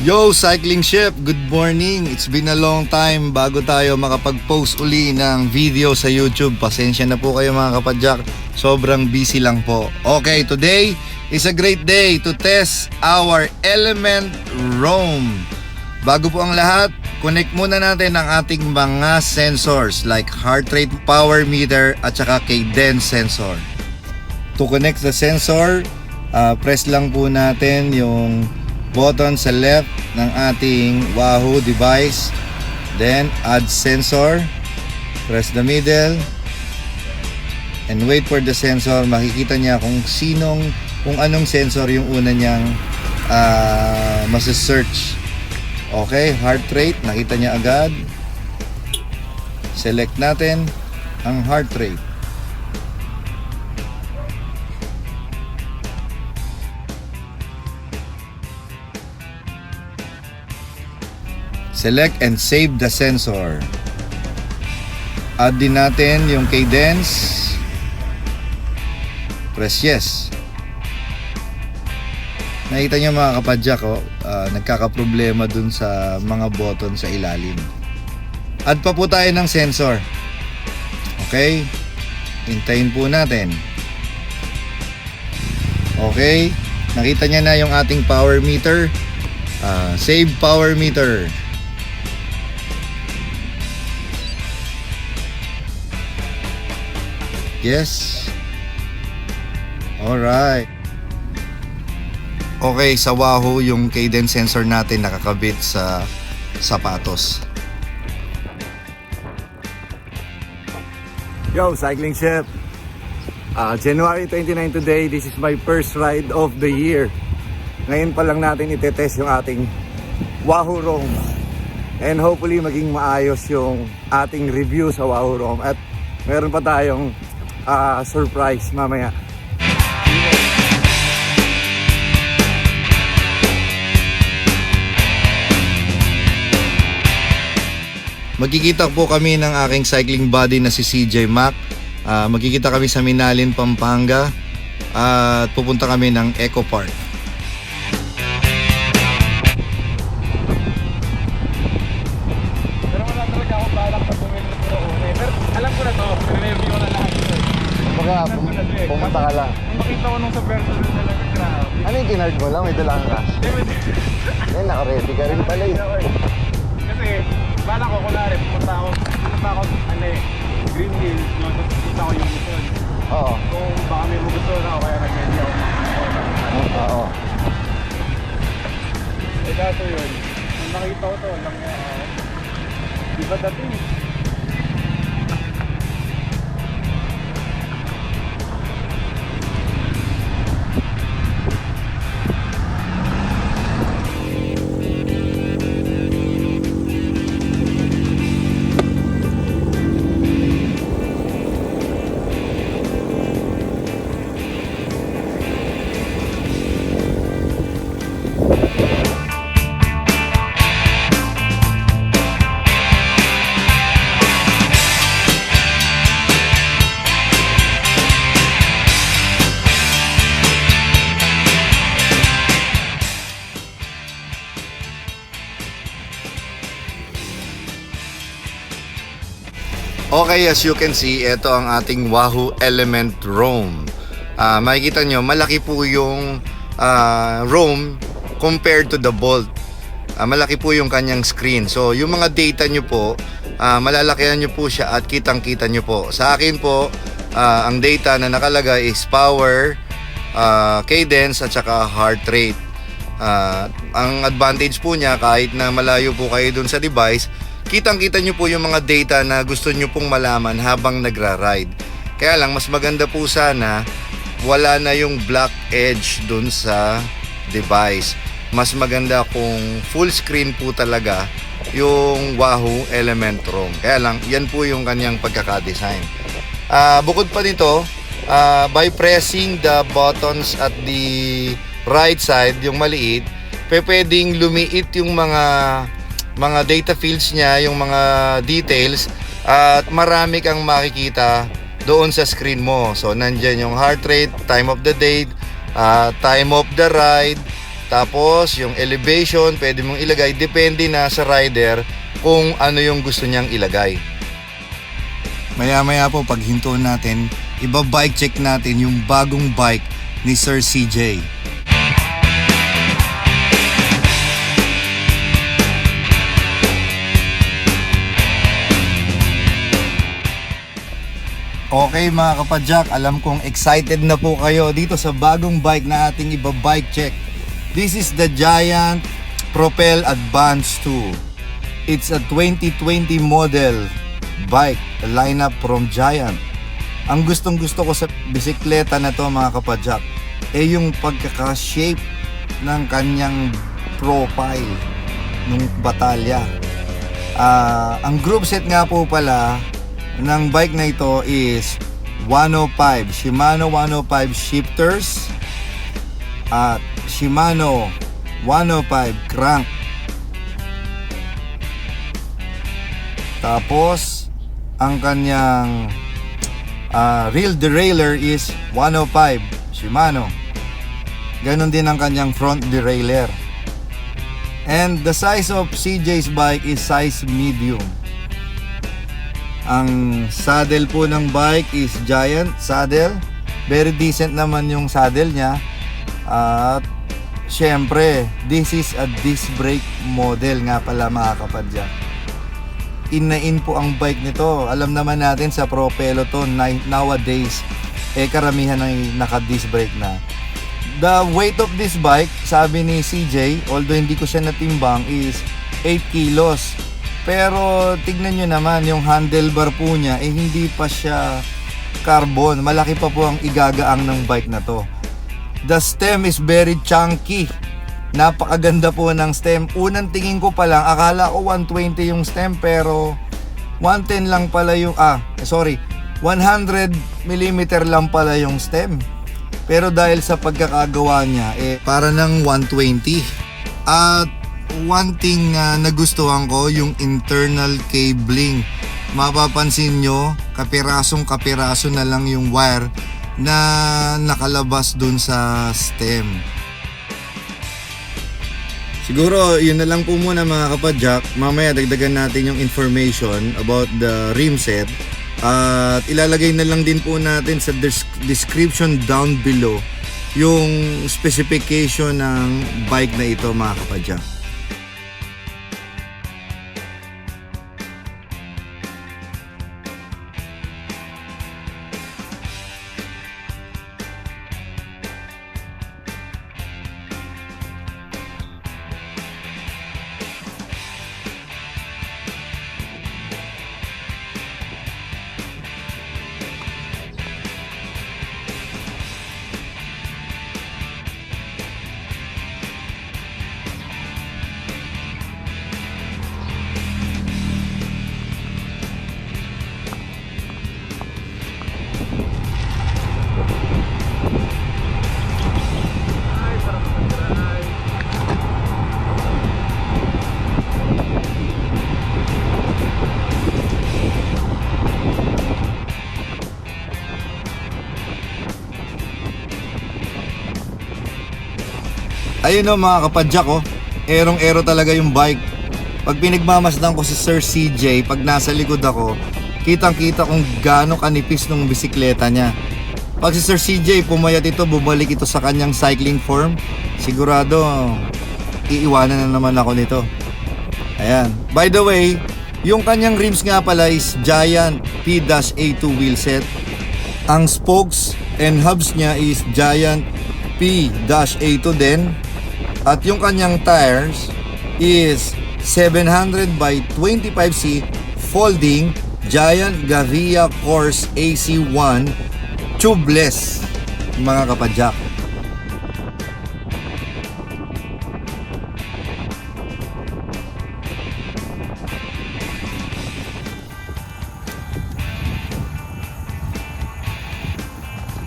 Yo, Cycling Chef! Good morning! It's been a long time bago tayo makapag-post uli ng video sa YouTube. Pasensya na po kayo mga kapadyak. Sobrang busy lang po. Okay, today is a great day to test our Element ROAM. Bago po ang lahat, connect muna natin ang ating mga sensors like heart rate, power meter at saka cadence sensor. To connect the sensor, press lang po natin yung button sa left ng ating Wahoo device, then add sensor, press the middle and wait for the sensor. Makikita niya kung anong sensor yung una niyang masa-search. Okay, heart rate, nakita niya agad. Select natin ang heart rate. Select and save the sensor. Add din natin yung cadence. Press yes. Nakita nyo mga kapadyak, nagkakaproblema dun sa mga button sa ilalim. Add pa po tayo ng sensor. Okay, hintayin po natin. Okay, nakita nyo na yung ating power meter. Save power meter. Yes. Alright. Okay, sa Wahoo yung cadence sensor natin nakakabit sa sapatos. Yo, Cycling Chef! January 29 today. This is my first ride of the year. Ngayon pa lang natin itetest yung ating Wahoo ROAM. And hopefully maging maayos yung ating review sa Wahoo ROAM. At meron pa tayong surprise mamaya. Magkikita po kami ng aking cycling buddy na si CJ Mac. Magkikita kami sa Minalin, Pampanga. At pupunta kami ng Eco Park. Pero wala talaga akong balak sa bumili ng drone. Pero alam ko na to, review ko na lahat. Baka pumunta ka lang. Nung makita ko nung sa version na talaga, grabe. Ano yung kinard mo lang? May dala kang cash. Eh, naka-ready ka rin pala eh. Kasi, balak ko kunwari, pumunta ako, Green Hills, no? Tapos pumunta ko yung Luzon. Oo. Kung baka may magustuhan ako, kaya nag-ready ako. Oo. Eh, kaso yun, nung nakita ko to, lang iba dating. Okay, as you can see, ito ang ating Wahoo Element ROAM. Makikita nyo, malaki po yung ROAM compared to the Bolt. Malaki po yung kanyang screen. So, yung mga data nyo po, malalakihan nyo po siya at kitang-kita nyo po. Sa akin po, ang data na nakalagay is power, cadence at saka heart rate. Ang advantage po niya, kahit na malayo po kayo dun sa device, kitang-kita nyo po yung mga data na gusto nyo pong malaman habang nagra-ride. Kaya lang, mas maganda po sana wala na yung black edge dun sa device. Mas maganda kung full screen po talaga yung Wahoo Element ROAM. Kaya lang, yan po yung kanyang pagkakadesign. Bukod pa nito, by pressing the buttons at the right side, yung maliit, pwedeng lumiit yung mga data fields niya, yung mga details, at marami kang makikita doon sa screen mo. So nandyan yung heart rate, time of the day, time of the ride, Tapos yung elevation, pwede mong ilagay. Depende na sa rider kung ano yung gusto niyang ilagay. Maya-maya po paghinto natin, iba-bike check natin yung bagong bike ni Sir CJ. Okay mga kapadyak, alam kong excited na po kayo dito sa bagong bike na ating iba-bike check. This is the Giant Propel Advanced 2. It's a 2020 model bike, a lineup from Giant. Ang gustong gusto ko sa bisikleta na to mga kapadyak, yung pagkaka-shape ng kanyang profile ng batalya. Ang group set nga po pala ng bike na ito is 105 Shimano 105 shifters at Shimano 105 crank. Tapos ang kanyang real derailleur is 105 Shimano. Ganon din ang kanyang front derailleur. And the size of CJ's bike is size medium. Ang saddle po ng bike is Giant saddle. Very decent naman yung saddle niya. At syempre, this is a disc brake model nga pala mga kapadyak. In na in po ang bike nito. Alam naman natin sa Pro Peloton nowadays, karamihan ay naka-disc brake na. The weight of this bike, sabi ni CJ, although hindi ko siya natimbang, is 8 kilos. Pero tignan nyo naman, yung handlebar po niya, hindi pa siya carbon. Malaki pa po ang igagaang ng bike na to. The stem is very chunky. Napakaganda po ng stem. Unang tingin ko pa lang, akala ko 120 yung stem, pero 110 lang pala yung, 100 mm lang pala yung stem. Pero dahil sa pagkakagawa niya, para ng 120. At one thing na nagustuhan ko, yung internal cabling. Mapapansin nyo, kapirasong-kapiraso na lang yung wire na nakalabas dun sa stem. Siguro yun na lang po muna mga kapadyak. Mamaya dagdagan natin yung information about the rim set. At ilalagay na lang din po natin sa description down below yung specification ng bike na ito mga kapadyak. Ayun o mga kapadyak, erong-ero talaga yung bike. Pag pinagmamasdan ko si Sir CJ, pag nasa likod ako, kitang-kita kung gaano kanipis ng bisikleta niya. Pag si Sir CJ pumayat ito, bumalik ito sa kanyang cycling form, sigurado iiwanan na naman ako nito. Ayan. By the way, yung kanyang rims nga pala is Giant P-A2 wheelset. Ang spokes and hubs niya is Giant P-A2 din. At yung kanyang tires is 700 by 25C folding Giant Gavia Course AC 1 tubeless mga kapadyak.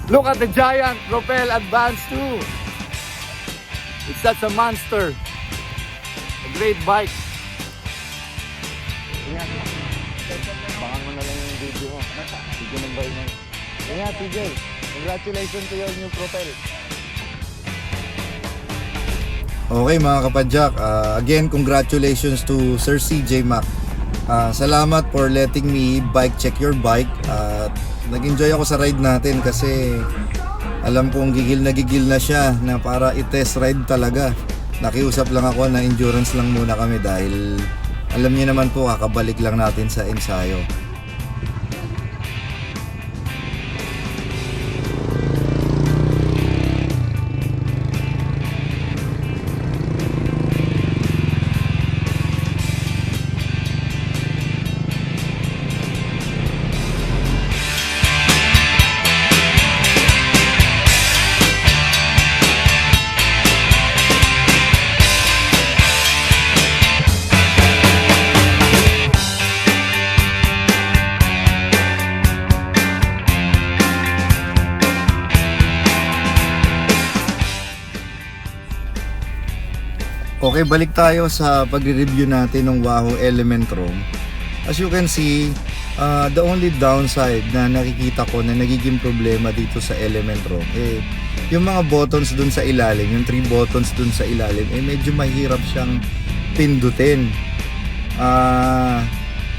Look at the Giant Propel Advanced 2. It's such a monster. A great bike. Baka mo na lang yung video mo. Video ng bike mo. Kaya TJ, congratulations to your new Propel. Okay mga kapadyak, again congratulations to Sir CJ Mac. Salamat for letting me bike check your bike. Nag-enjoy ako sa ride natin kasi alam kong gigil na siya na para i-test ride talaga. Nakiusap lang ako na endurance lang muna kami dahil alam niyo naman po kakabalik lang natin sa ensayo. Okay, balik tayo sa pagre-review natin ng Wahoo ELEMNT ROAM. As you can see, the only downside na nakikita ko na nagiging problema dito sa ELEMNT ROAM, yung mga buttons dun sa ilalim, yung 3 buttons dun sa ilalim, medyo mahirap siyang pindutin.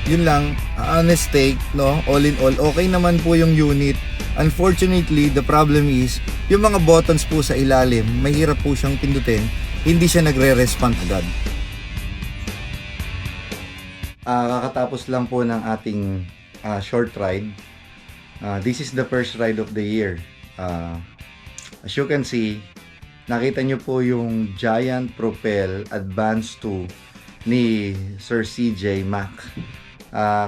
Yun lang, honest take, no? All in all, okay naman po yung unit. Unfortunately, the problem is, yung mga buttons po sa ilalim, mahirap po siyang pindutin. Hindi siya nagre-respond agad. Kakatapos lang po ng ating short ride. This is the first ride of the year. As you can see, nakita nyo po yung Giant Propel Advanced 2 ni Sir CJ Mac.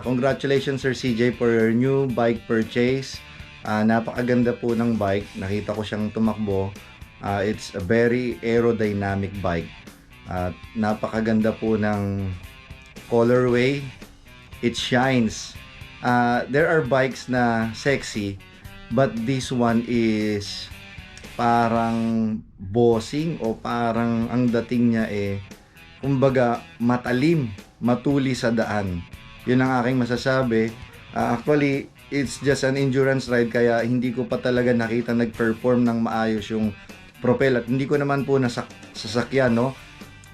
Congratulations Sir CJ for your new bike purchase. Napakaganda po ng bike. Nakita ko siyang tumakbo. It's a very aerodynamic bike. Napakaganda po ng colorway. It shines. There are bikes na sexy, but this one is parang bossing o parang ang dating niya kumbaga matalim, matuli sa daan. Yun ang aking masasabi. Actually, it's just an endurance ride kaya hindi ko pa talaga nakita nag-perform ng maayos yung Propel at hindi ko naman po sasakyan, no?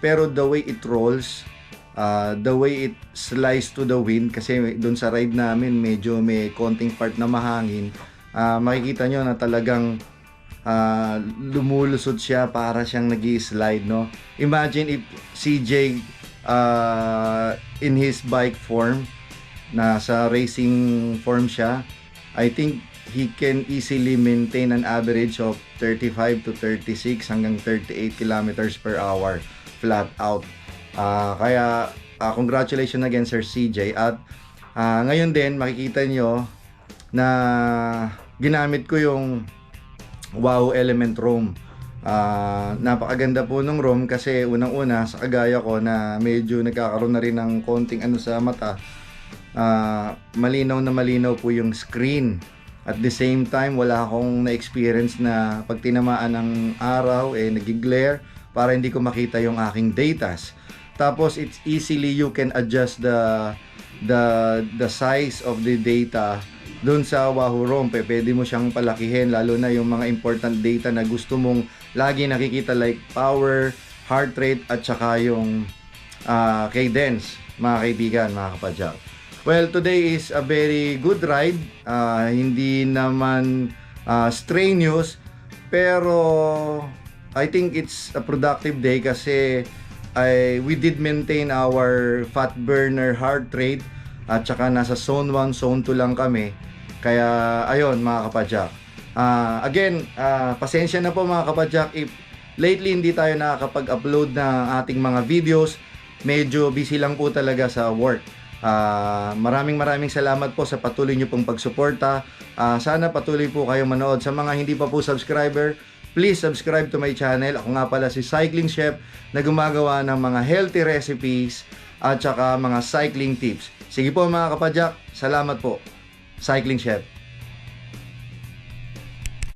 Pero the way it rolls, the way it slides to the wind, kasi doon sa ride namin medyo may konting part na mahangin, makikita nyo na talagang lumulusot siya para siyang nag-i-slide, no? Imagine if CJ in his bike form, nasa racing form siya, I think he can easily maintain an average of 35 to 36 hanggang 38 kilometers per hour flat out. Kaya congratulations again Sir CJ. At ngayon din makikita nyo na ginamit ko yung Wahoo ELEMNT ROAM. Napakaganda po ng ROAM kasi unang-una sa kagaya ko na medyo nagkakaroon na rin ng konting sa mata. Malinaw na malinaw po yung screen. At the same time, wala akong na-experience na pag tinamaan ng araw, nag-glare para hindi ko makita yung aking datas. Tapos, it's easily you can adjust the size of the data doon sa Wahoo ROAM. Pwede mo siyang palakihin, lalo na yung mga important data na gusto mong lagi nakikita like power, heart rate, at saka yung cadence, mga kaibigan, mga kapadyak. Well, today is a very good ride. Hindi naman strenuous, pero I think it's a productive day kasi we did maintain our fat burner heart rate at saka nasa zone 1, zone 2 lang kami. Kaya ayun mga kapadyak. Again, pasensya na po mga kapadyak if lately hindi tayo nakakapag-upload ng ating mga videos. Medyo busy lang po talaga sa work. Maraming salamat po sa patuloy nyo pong pagsuporta. Sana patuloy po kayong manood. Sa mga hindi pa po subscriber, please subscribe to my channel. Ako nga pala si Cycling Chef na gumagawa ng mga healthy recipes at saka mga cycling tips. Sige po mga kapadyak, salamat po. Cycling Chef.